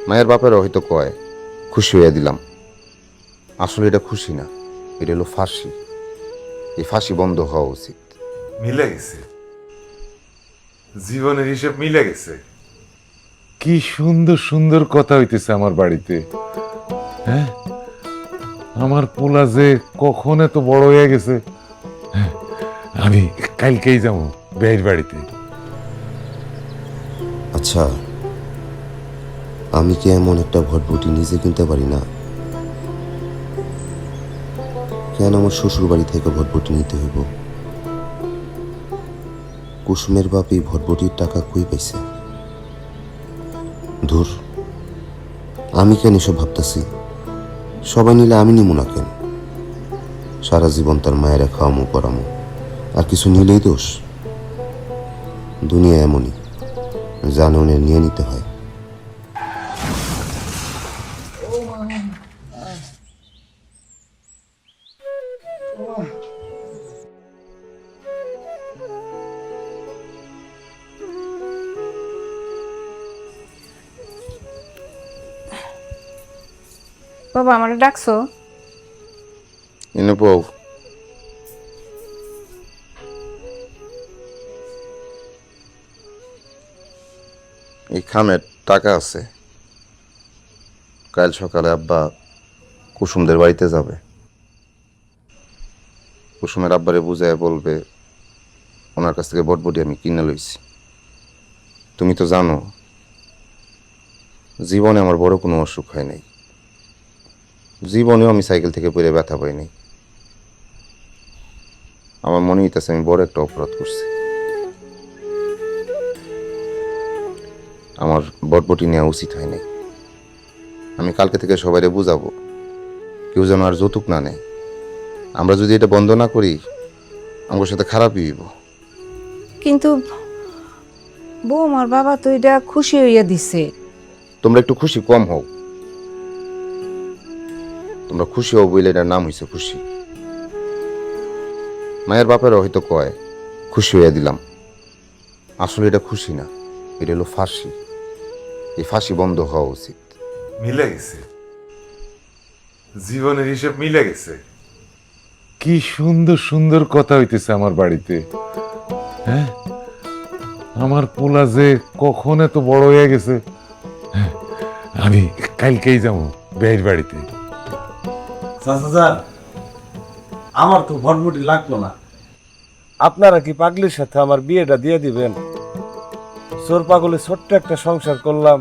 মায়ের বাপেরা হয়তো কয় খুশি হইয়া দিলাম, আসলে এটা খুশি না, এটা হলো ফাঁসি। এই ফাঁসি বন্ধ হওয়া উচিত। মিলে গেছে, জীবনের হিসেব মিলে গেছে। কি সুন্দর সুন্দর কথা হইতেছে আমার বাড়িতে। হ্যাঁ, আমার পোলা যে কখন এত বড় হয়ে গেছে। হ্যাঁ, আমি কালকেই যাবো বেয়ের বাড়িতে। আচ্ছা, আমি কি এমন একটা ভটভটি নিজে কিনতে পারি না? কেন আমার শ্বশুর বাড়ি থেকে ভটভটি নিতে হইব? কুসুমের বাপ এই ভটভটির টাকা কই পাইছে? ধুর, আমি কেন এসব ভাবতেছি? সবাই নিলে আমি নিমু না কেন? সারা জীবন তার মায়েরা খাওয়ামো পরামো, আর কিছু নিলেই দোষ? দুনিয়া এমনই, জাননে নিয়ে নিতে হয়। বাবা আমার ডাকছো? এনে বউ, এই খামের টাকা আছে, কাল সকালে আব্বা কুসুমদের বাড়িতে যাবে। কুসুমের আব্বারে বুঝায় বলবে ওনার কাছ থেকে বটবটি আমি কিনে লইছি। তুমি তো জানো জীবনে আমার বড় কোনো অসুখ হয় নাই, জীবনেও আমি সাইকেল থেকে পড়ে ব্যথা পাই নাই। আমার মনে হইতেছে আমি বড় একটা অপরাধ করছি। আমার বটবটি নেওয়া উচিত হয় নাই। আমি কালকে থেকে সবাইরে বুঝাবো কেউ যেন আর যৌতুক না নেয়। আমরা যদি এটা বন্ধ না করি আমার সাথে খারাপই হইব। কিন্তু বৌমার বাবা তো এটা খুশি হইয়া দিছে। তোমরা একটু খুশি কম হও। তোমরা খুশি হও বলে এটার নাম হয়েছে খুশি। মায়ের বাপেরা হয়তো কয় খুশি হইয়া দিলাম, আসলে এটা খুশি না, এটা হলো ফাঁসি। এই ফাঁসি বন্ধ হওয়া উচিত। মিলে গেছে, জীবনের হিসেব মিলে গেছে। কি সুন্দর সুন্দর কথা হইতেছে আমার বাড়িতে। হ্যাঁ, আমার পোলা যে কখন এত বড় হয়ে গেছে। হ্যাঁ, আমি কালকেই যাবো বেয়ের বাড়িতে। চাচা, আমার তো ভটভটি লাগতো না। আপনারা কি পাগলির সাথে আমার বিয়েটা দিয়ে দিবেন? চোর পাগলে ছোট্ট একটা সংসার করলাম,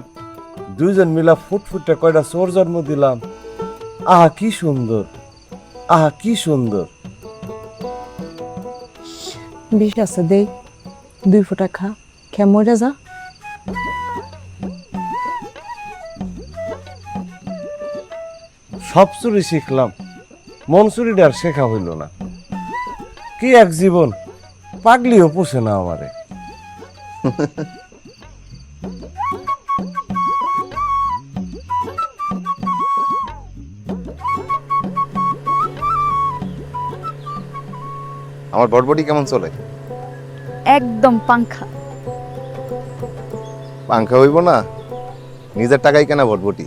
দুইজন মিলা ফুটফুটে কয়টা চোর জন্ম দিলাম। আহা কি সুন্দর, আহা কি সুন্দর। বিষ আছে দেই, 2 ফোঁটা খা, খেয়ে মরে যা। সব চুরি শিখলাম, মন চুরিটা আর শেখা হইল না। কি এক জীবন, পাগলিও পোষে না আমারে। আমার বটবটি কেমন চলে? একদম পাংখা। পাংখা হইব না, নিজের টাকাই কেনা বটবটি।